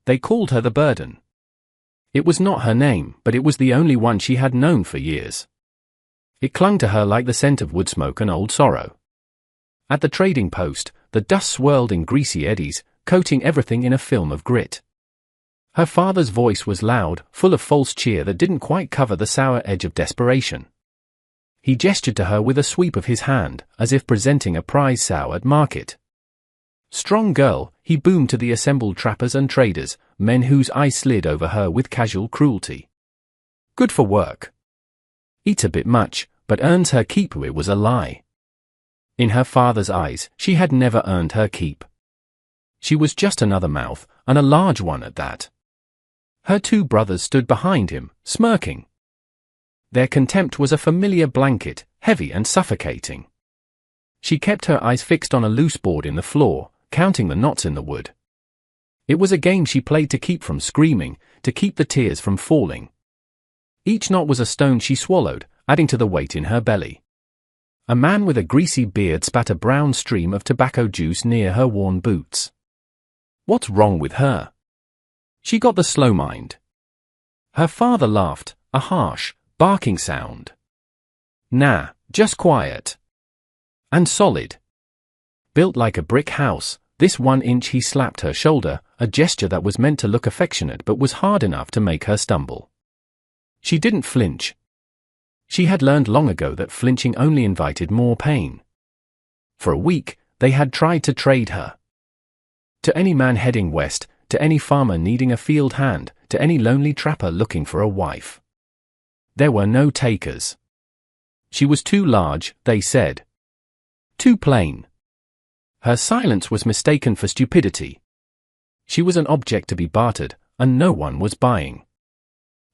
They called her the Burden. It was not her name, but it was the only one she had known for years. It clung to her like the scent of wood smoke and old sorrow. At the trading post, the dust swirled in greasy eddies, coating everything in a film of grit. Her father's voice was loud, full of false cheer that didn't quite cover the sour edge of desperation. He gestured to her with a sweep of his hand, as if presenting a prize sow at market. Strong girl, he boomed to the assembled trappers and traders, men whose eyes slid over her with casual cruelty. Good for work. Eats a bit much, but earns her keep. It was a lie. In her father's eyes, she had never earned her keep. She was just another mouth, and a large one at that. Her two brothers stood behind him, smirking. Their contempt was a familiar blanket, heavy and suffocating. She kept her eyes fixed on a loose board in the floor, counting the knots in the wood. It was a game she played to keep from screaming, to keep the tears from falling. Each knot was a stone she swallowed, adding to the weight in her belly. A man with a greasy beard spat a brown stream of tobacco juice near her worn boots. What's wrong with her? She got the slow mind. Her father laughed, a harsh, barking sound. Nah, just quiet. And solid. Built like a brick house, this 1 inch. He slapped her shoulder, a gesture that was meant to look affectionate but was hard enough to make her stumble. She didn't flinch. She had learned long ago that flinching only invited more pain. For a week, they had tried to trade her. To any man heading west, to any farmer needing a field hand, to any lonely trapper looking for a wife. There were no takers. She was too large, they said. Too plain. Her silence was mistaken for stupidity. She was an object to be bartered, and no one was buying.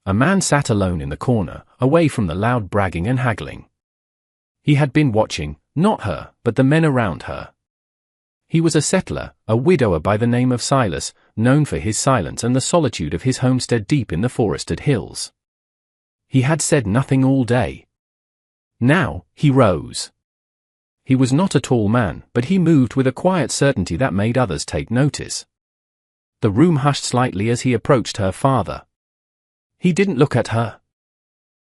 A man sat alone in the corner, away from the loud bragging and haggling. He had been watching, not her, but the men around her. He was a settler, a widower by the name of Silas, known for his silence and the solitude of his homestead deep in the forested hills. He had said nothing all day. Now, he rose. He was not a tall man, but he moved with a quiet certainty that made others take notice. The room hushed slightly as he approached her father. He didn't look at her.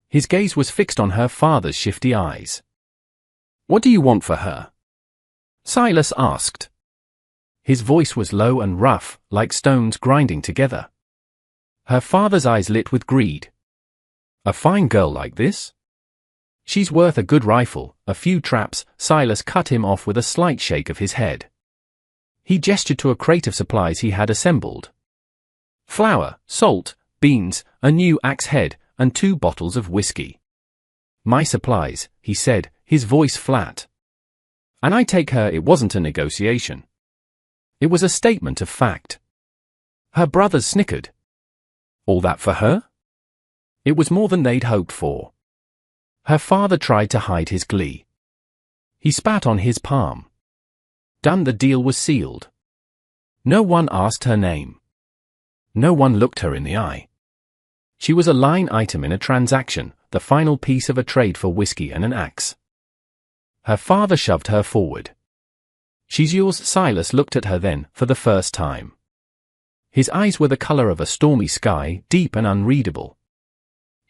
His gaze was fixed on her father's shifty eyes. What do you want for her? Silas asked. His voice was low and rough, like stones grinding together. Her father's eyes lit with greed. A fine girl like this? She's worth a good rifle, a few traps. Silas cut him off with a slight shake of his head. He gestured to a crate of supplies he had assembled. Flour, salt, beans, a new axe head, and 2 bottles of whiskey. My supplies, he said, his voice flat. And I take her. It wasn't a negotiation. It was a statement of fact. Her brothers snickered. All that for her? It was more than they'd hoped for. Her father tried to hide his glee. He spat on his palm. Done. The deal was sealed. No one asked her name. No one looked her in the eye. She was a line item in a transaction, the final piece of a trade for whiskey and an axe. Her father shoved her forward. She's yours. Silas looked at her then, for the first time. His eyes were the color of a stormy sky, deep and unreadable.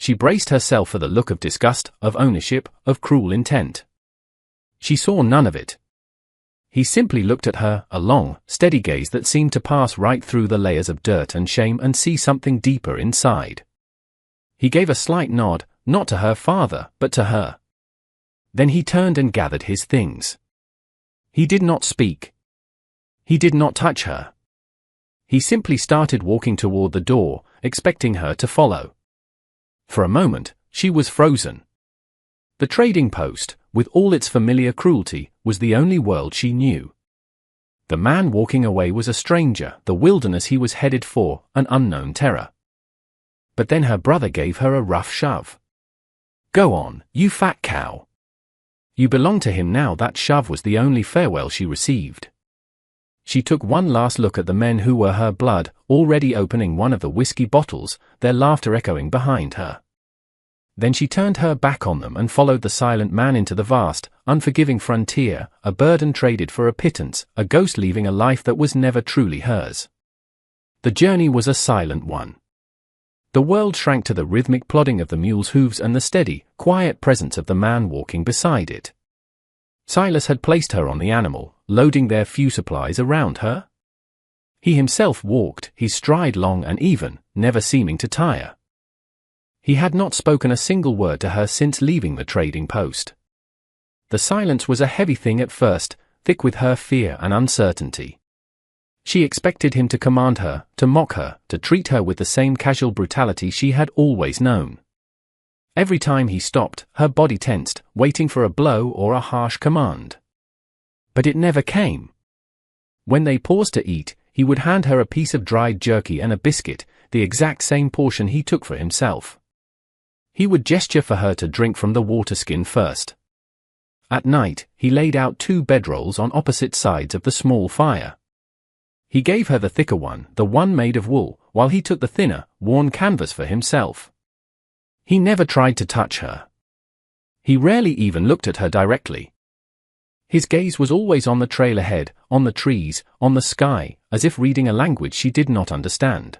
She braced herself for the look of disgust, of ownership, of cruel intent. She saw none of it. He simply looked at her, a long, steady gaze that seemed to pass right through the layers of dirt and shame and see something deeper inside. He gave a slight nod, not to her father, but to her. Then he turned and gathered his things. He did not speak. He did not touch her. He simply started walking toward the door, expecting her to follow. For a moment, she was frozen. The trading post, with all its familiar cruelty, was the only world she knew. The man walking away was a stranger, the wilderness he was headed for, an unknown terror. But then her brother gave her a rough shove. Go on, you fat cow. You belong to him now. That shove was the only farewell she received. She took one last look at the men who were her blood, already opening one of the whiskey bottles, their laughter echoing behind her. Then she turned her back on them and followed the silent man into the vast, unforgiving frontier, a burden traded for a pittance, a ghost leaving a life that was never truly hers. The journey was a silent one. The world shrank to the rhythmic plodding of the mule's hooves and the steady, quiet presence of the man walking beside it. Silas had placed her on the animal, loading their few supplies around her. He himself walked, his stride long and even, never seeming to tire. He had not spoken a single word to her since leaving the trading post. The silence was a heavy thing at first, thick with her fear and uncertainty. She expected him to command her, to mock her, to treat her with the same casual brutality she had always known. Every time he stopped, her body tensed, waiting for a blow or a harsh command. But it never came. When they paused to eat, he would hand her a piece of dried jerky and a biscuit, the exact same portion he took for himself. He would gesture for her to drink from the water skin first. At night, he laid out 2 bedrolls on opposite sides of the small fire. He gave her the thicker one, the one made of wool, while he took the thinner, worn canvas for himself. He never tried to touch her. He rarely even looked at her directly. His gaze was always on the trail ahead, on the trees, on the sky, as if reading a language she did not understand.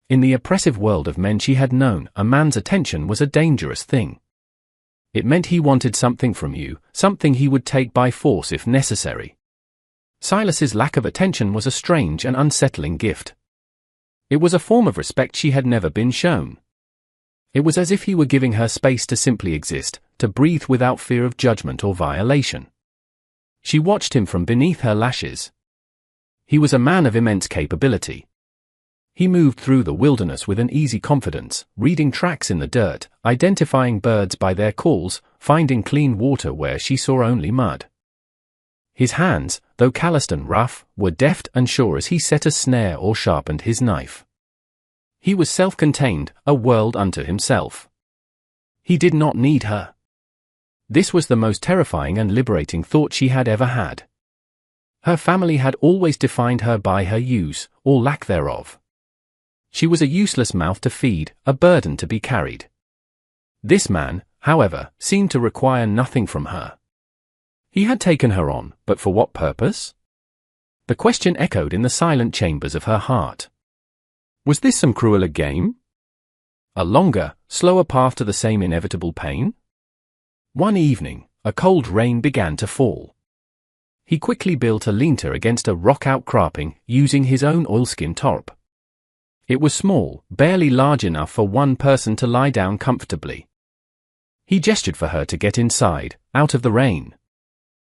In the oppressive world of men she had known, a man's attention was a dangerous thing. It meant he wanted something from you, something he would take by force if necessary. Silas's lack of attention was a strange and unsettling gift. It was a form of respect she had never been shown. It was as if he were giving her space to simply exist, to breathe without fear of judgment or violation. She watched him from beneath her lashes. He was a man of immense capability. He moved through the wilderness with an easy confidence, reading tracks in the dirt, identifying birds by their calls, finding clean water where she saw only mud. His hands, though calloused and rough, were deft and sure as he set a snare or sharpened his knife. He was self-contained, a world unto himself. He did not need her. This was the most terrifying and liberating thought she had ever had. Her family had always defined her by her use, or lack thereof. She was a useless mouth to feed, a burden to be carried. This man, however, seemed to require nothing from her. He had taken her on, but for what purpose? The question echoed in the silent chambers of her heart. Was this some crueler game? A longer, slower path to the same inevitable pain? One evening, a cold rain began to fall. He quickly built a lean-to against a rock outcropping, using his own oilskin tarp. It was small, barely large enough for one person to lie down comfortably. He gestured for her to get inside, out of the rain.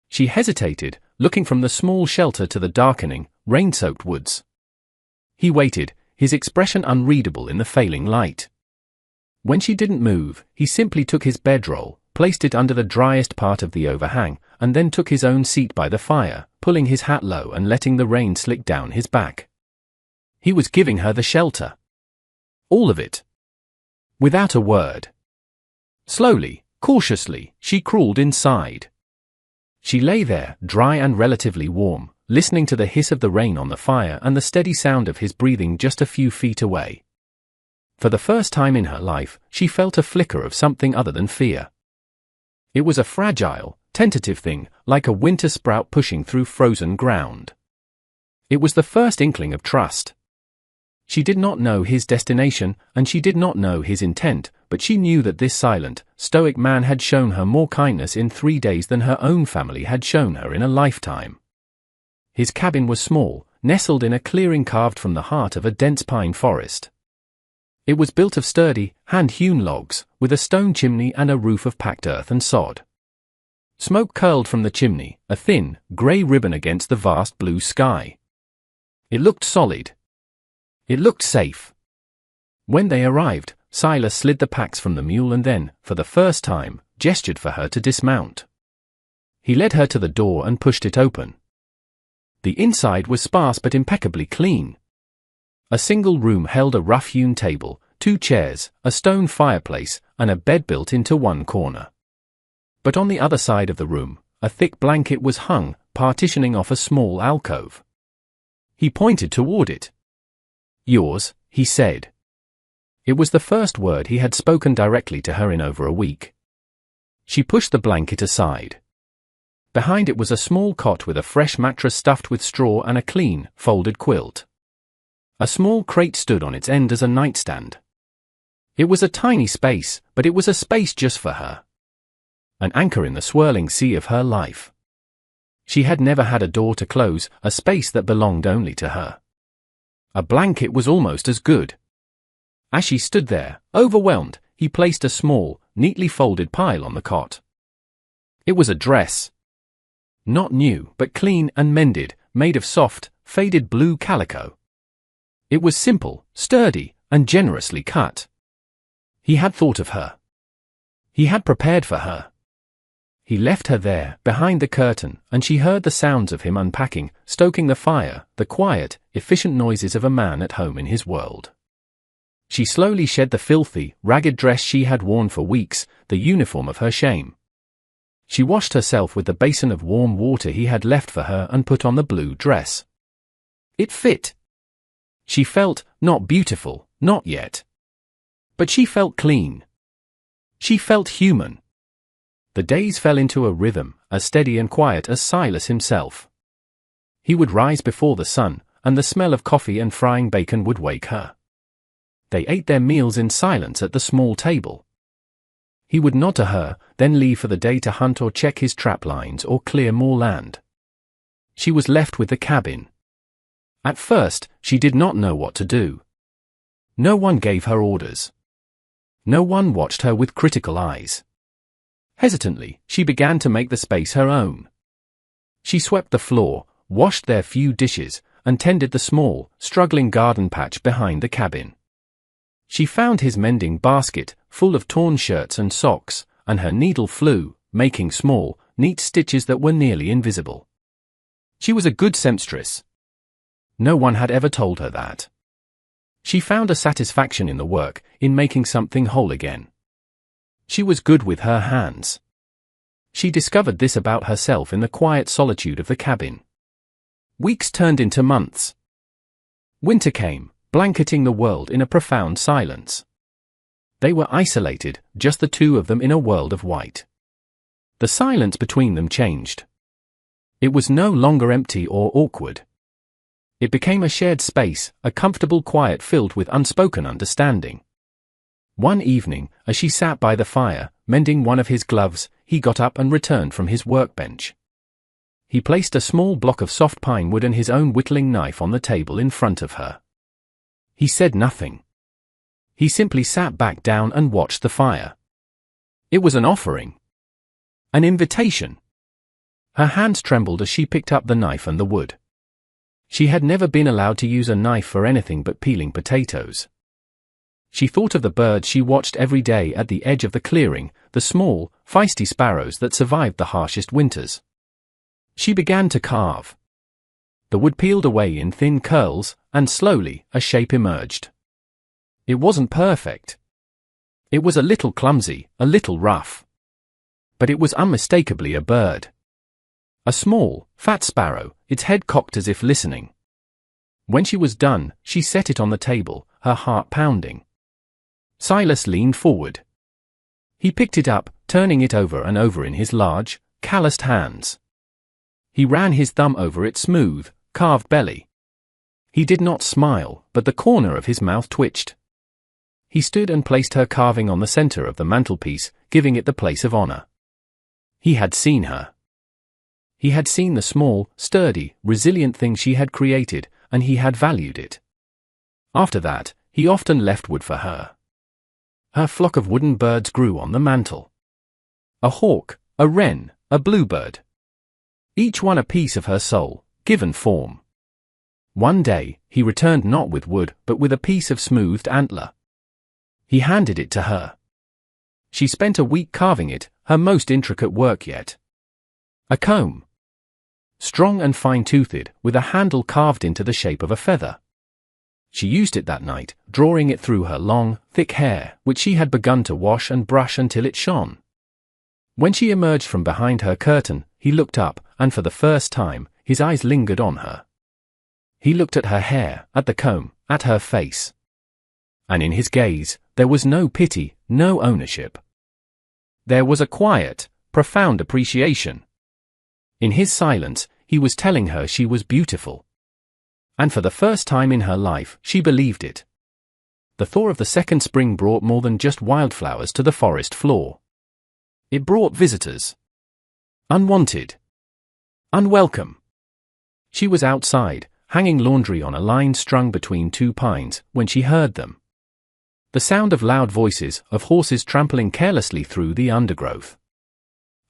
She hesitated, looking from the small shelter to the darkening, rain-soaked woods. He waited, his expression unreadable in the failing light. When she didn't move, he simply took his bedroll, placed it under the driest part of the overhang, and then took his own seat by the fire, pulling his hat low and letting the rain slick down his back. He was giving her the shelter. All of it. Without a word. Slowly, cautiously, she crawled inside. She lay there, dry and relatively warm, listening to the hiss of the rain on the fire and the steady sound of his breathing just a few feet away. For the first time in her life, she felt a flicker of something other than fear. It was a fragile, tentative thing, like a winter sprout pushing through frozen ground. It was the first inkling of trust. She did not know his destination, and she did not know his intent, but she knew that this silent, stoic man had shown her more kindness in 3 days than her own family had shown her in a lifetime. His cabin was small, nestled in a clearing carved from the heart of a dense pine forest. It was built of sturdy, hand-hewn logs, with a stone chimney and a roof of packed earth and sod. Smoke curled from the chimney, a thin, grey ribbon against the vast blue sky. It looked solid. It looked safe. When they arrived, Silas slid the packs from the mule and then, for the first time, gestured for her to dismount. He led her to the door and pushed it open. The inside was sparse but impeccably clean. A single room held a rough-hewn table, 2 chairs, a stone fireplace, and a bed built into one corner. But on the other side of the room, a thick blanket was hung, partitioning off a small alcove. He pointed toward it. "Yours," he said. It was the first word he had spoken directly to her in over a week. She pushed the blanket aside. Behind it was a small cot with a fresh mattress stuffed with straw and a clean, folded quilt. A small crate stood on its end as a nightstand. It was a tiny space, but it was a space just for her. An anchor in the swirling sea of her life. She had never had a door to close, a space that belonged only to her. A blanket was almost as good. As she stood there, overwhelmed, he placed a small, neatly folded pile on the cot. It was a dress. Not new, but clean and mended, made of soft, faded blue calico. It was simple, sturdy, and generously cut. He had thought of her. He had prepared for her. He left her there, behind the curtain, and she heard the sounds of him unpacking, stoking the fire, the quiet, efficient noises of a man at home in his world. She slowly shed the filthy, ragged dress she had worn for weeks, the uniform of her shame. She washed herself with the basin of warm water he had left for her and put on the blue dress. It fit. She felt, not beautiful, not yet. But she felt clean. She felt human. The days fell into a rhythm, as steady and quiet as Silas himself. He would rise before the sun, and the smell of coffee and frying bacon would wake her. They ate their meals in silence at the small table. He would nod to her, then leave for the day to hunt or check his trap lines or clear more land. She was left with the cabin. At first, she did not know what to do. No one gave her orders. No one watched her with critical eyes. Hesitantly, she began to make the space her own. She swept the floor, washed their few dishes, and tended the small, struggling garden patch behind the cabin. She found his mending basket, full of torn shirts and socks, and her needle flew, making small, neat stitches that were nearly invisible. She was a good seamstress. No one had ever told her that. She found a satisfaction in the work, in making something whole again. She was good with her hands. She discovered this about herself in the quiet solitude of the cabin. Weeks turned into months. Winter came, blanketing the world in a profound silence. They were isolated, just the two of them in a world of white. The silence between them changed. It was no longer empty or awkward. It became a shared space, a comfortable quiet filled with unspoken understanding. One evening, as she sat by the fire, mending one of his gloves, he got up and returned from his workbench. He placed a small block of soft pine wood and his own whittling knife on the table in front of her. He said nothing. He simply sat back down and watched the fire. It was an offering. An invitation. Her hands trembled as she picked up the knife and the wood. She had never been allowed to use a knife for anything but peeling potatoes. She thought of the birds she watched every day at the edge of the clearing, the small, feisty sparrows that survived the harshest winters. She began to carve. The wood peeled away in thin curls, and slowly, a shape emerged. It wasn't perfect. It was a little clumsy, a little rough. But it was unmistakably a bird. A small, fat sparrow, its head cocked as if listening. When she was done, she set it on the table, her heart pounding. Silas leaned forward. He picked it up, turning it over and over in his large, calloused hands. He ran his thumb over its smooth, carved belly. He did not smile, but the corner of his mouth twitched. He stood and placed her carving on the center of the mantelpiece, giving it the place of honor. He had seen her. He had seen the small, sturdy, resilient thing she had created, and he had valued it. After that, he often left wood for her. Her flock of wooden birds grew on the mantel. A hawk, a wren, a bluebird. Each one a piece of her soul, given form. One day, he returned not with wood, but with a piece of smoothed antler. He handed it to her. She spent a week carving it, her most intricate work yet. A comb. Strong and fine-toothed, with a handle carved into the shape of a feather. She used it that night, drawing it through her long, thick hair, which she had begun to wash and brush until it shone. When she emerged from behind her curtain, he looked up, and for the first time, his eyes lingered on her. He looked at her hair, at the comb, at her face. And in his gaze, there was no pity, no ownership. There was a quiet, profound appreciation. In his silence, he was telling her she was beautiful. And for the first time in her life, she believed it. The thaw of the second spring brought more than just wildflowers to the forest floor. It brought visitors. Unwanted. Unwelcome. She was outside, hanging laundry on a line strung between two pines, when she heard them. The sound of loud voices, of horses trampling carelessly through the undergrowth.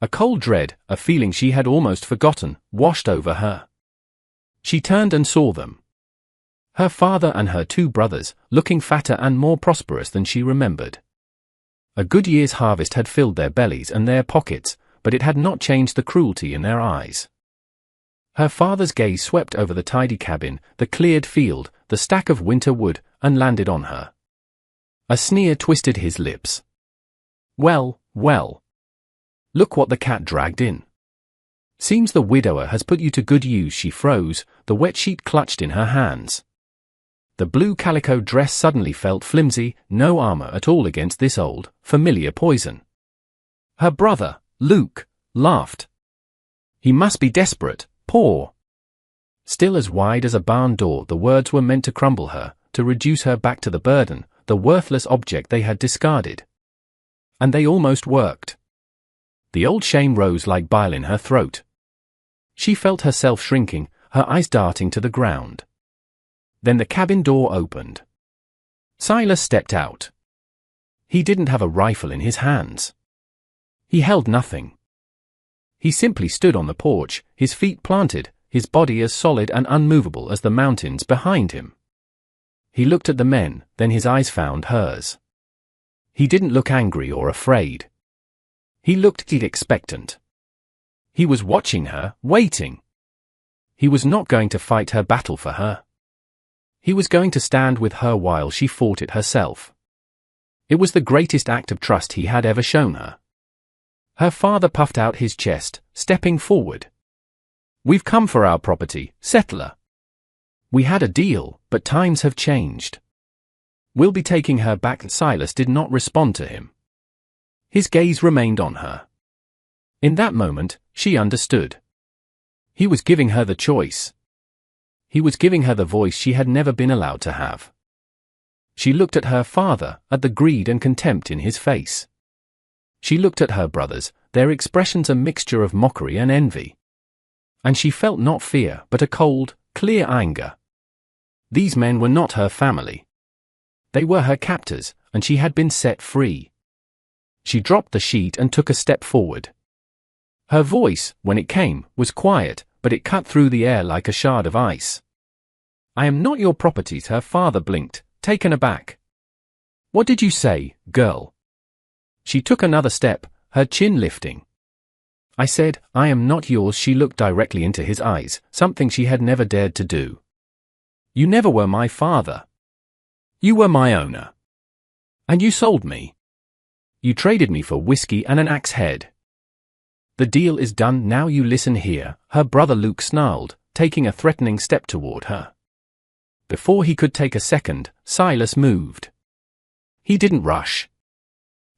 A cold dread, a feeling she had almost forgotten, washed over her. She turned and saw them. Her father and her two brothers, looking fatter and more prosperous than she remembered. A good year's harvest had filled their bellies and their pockets, but it had not changed the cruelty in their eyes. Her father's gaze swept over the tidy cabin, the cleared field, the stack of winter wood, and landed on her. A sneer twisted his lips. Well, well. Look what the cat dragged in. Seems the widower has put you to good use. She froze, the wet sheet clutched in her hands. The blue calico dress suddenly felt flimsy, no armor at all against this old, familiar poison. Her brother, Luke, laughed. He must be desperate, poor. Still as wide as a barn door, the words were meant to crumble her, to reduce her back to the burden, the worthless object they had discarded. And they almost worked. The old shame rose like bile in her throat. She felt herself shrinking, her eyes darting to the ground. Then the cabin door opened. Silas stepped out. He didn't have a rifle in his hands. He held nothing. He simply stood on the porch, his feet planted, his body as solid and unmovable as the mountains behind him. He looked at the men, then his eyes found hers. He didn't look angry or afraid. He looked expectant. He was watching her, waiting. He was not going to fight her battle for her. He was going to stand with her while she fought it herself. It was the greatest act of trust he had ever shown her. Her father puffed out his chest, stepping forward. We've come for our property, settler. We had a deal, but times have changed. We'll be taking her back. Silas did not respond to him. His gaze remained on her. In that moment, she understood. He was giving her the choice. He was giving her the voice she had never been allowed to have. She looked at her father, at the greed and contempt in his face. She looked at her brothers, their expressions a mixture of mockery and envy. And she felt not fear, but a cold, clear anger. These men were not her family. They were her captors, and she had been set free. She dropped the sheet and took a step forward. Her voice, when it came, was quiet, but it cut through the air like a shard of ice. I am not your property. Her father blinked, taken aback. What did you say, girl? She took another step, her chin lifting. I said, I am not yours. She looked directly into his eyes, something she had never dared to do. You never were my father. You were my owner. And you sold me. You traded me for whiskey and an axe head. The deal is done. Now you listen here, her brother Luke snarled, taking a threatening step toward her. Before he could take a second, Silas moved. He didn't rush.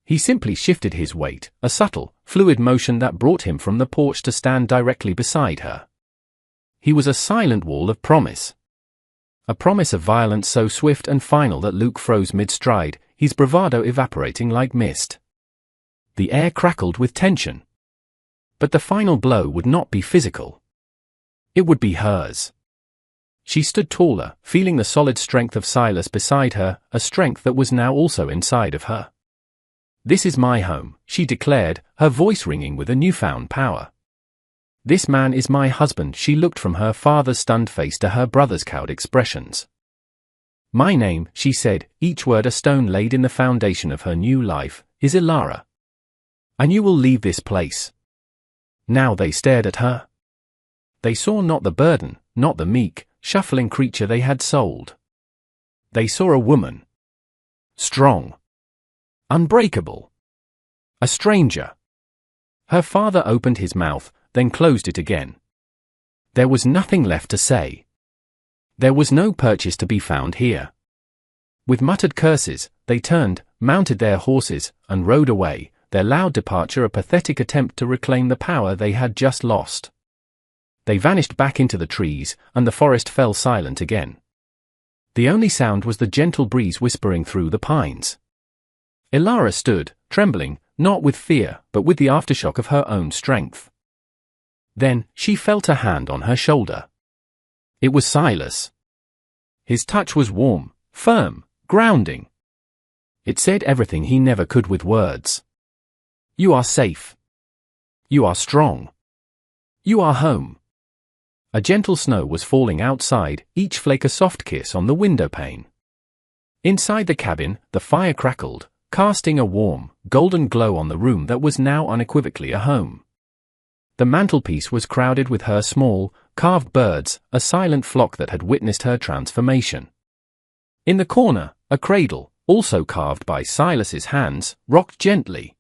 He simply shifted his weight, a subtle, fluid motion that brought him from the porch to stand directly beside her. He was a silent wall of promise. A promise of violence so swift and final that Luke froze mid-stride, his bravado evaporating like mist. The air crackled with tension. But the final blow would not be physical. It would be hers. She stood taller, feeling the solid strength of Silas beside her, a strength that was now also inside of her. This is my home, she declared, her voice ringing with a newfound power. This man is my husband. She looked from her father's stunned face to her brother's cowed expressions. My name, she said, each word a stone laid in the foundation of her new life, is Ilara. And you will leave this place. Now they stared at her. They saw not the burden, not the meek, shuffling creature they had sold. They saw a woman. Strong. Unbreakable. A stranger. Her father opened his mouth, then closed it again. There was nothing left to say. There was no purchase to be found here. With muttered curses, they turned, mounted their horses, and rode away, their loud departure a pathetic attempt to reclaim the power they had just lost. They vanished back into the trees, and the forest fell silent again. The only sound was the gentle breeze whispering through the pines. Elara stood, trembling, not with fear, but with the aftershock of her own strength. Then, she felt a hand on her shoulder. It was Silas. His touch was warm, firm, grounding. It said everything he never could with words. You are safe. You are strong. You are home. A gentle snow was falling outside, each flake a soft kiss on the window pane. Inside the cabin, the fire crackled, casting a warm, golden glow on the room that was now unequivocally a home. The mantelpiece was crowded with her small, carved birds, a silent flock that had witnessed her transformation. In the corner, a cradle, also carved by Silas's hands, rocked gently.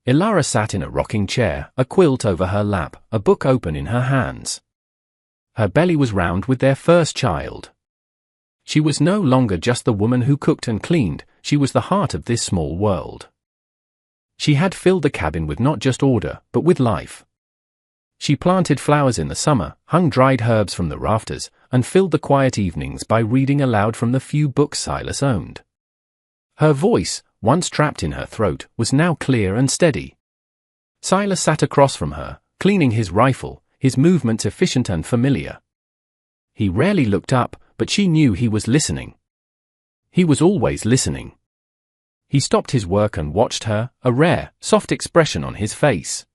Elara sat in a rocking chair, a quilt over her lap, a book open in her hands. Her belly was round with their first child. She was no longer just the woman who cooked and cleaned, she was the heart of this small world. She had filled the cabin with not just order, but with life. She planted flowers in the summer, hung dried herbs from the rafters, and filled the quiet evenings by reading aloud from the few books Silas owned. Her voice, once trapped in her throat, was now clear and steady. Silas sat across from her, cleaning his rifle, his movements efficient and familiar. He rarely looked up, but she knew he was listening. He was always listening. He stopped his work and watched her, a rare, soft expression on his face.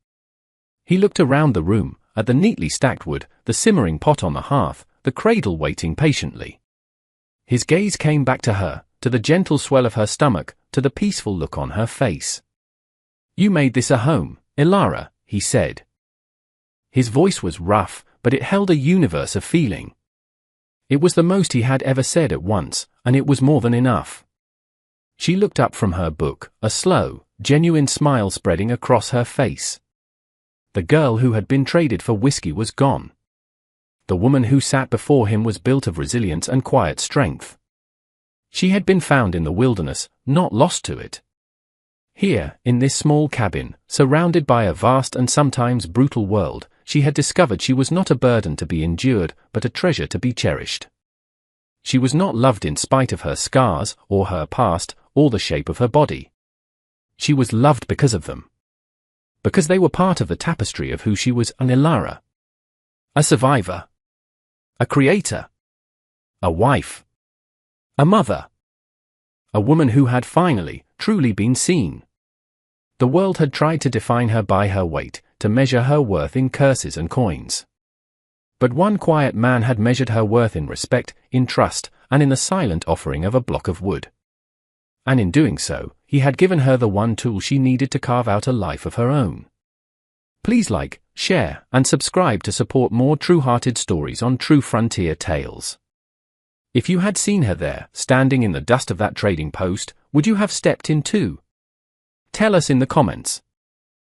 He looked around the room, at the neatly stacked wood, the simmering pot on the hearth, the cradle waiting patiently. His gaze came back to her, to the gentle swell of her stomach, to the peaceful look on her face. You made this a home, Elara, he said. His voice was rough, but it held a universe of feeling. It was the most he had ever said at once, and it was more than enough. She looked up from her book, a slow, genuine smile spreading across her face. The girl who had been traded for whiskey was gone. The woman who sat before him was built of resilience and quiet strength. She had been found in the wilderness, not lost to it. Here, in this small cabin, surrounded by a vast and sometimes brutal world, she had discovered she was not a burden to be endured, but a treasure to be cherished. She was not loved in spite of her scars, or her past, or the shape of her body. She was loved because of them. Because they were part of the tapestry of who she was, an Elara. A survivor. A creator. A wife. A mother. A woman who had finally, truly been seen. The world had tried to define her by her weight, to measure her worth in curses and coins. But one quiet man had measured her worth in respect, in trust, and in the silent offering of a block of wood. And in doing so, he had given her the one tool she needed to carve out a life of her own. Please like, share, and subscribe to support more true-hearted stories on True Frontier Tales. If you had seen her there, standing in the dust of that trading post, would you have stepped in too? Tell us in the comments.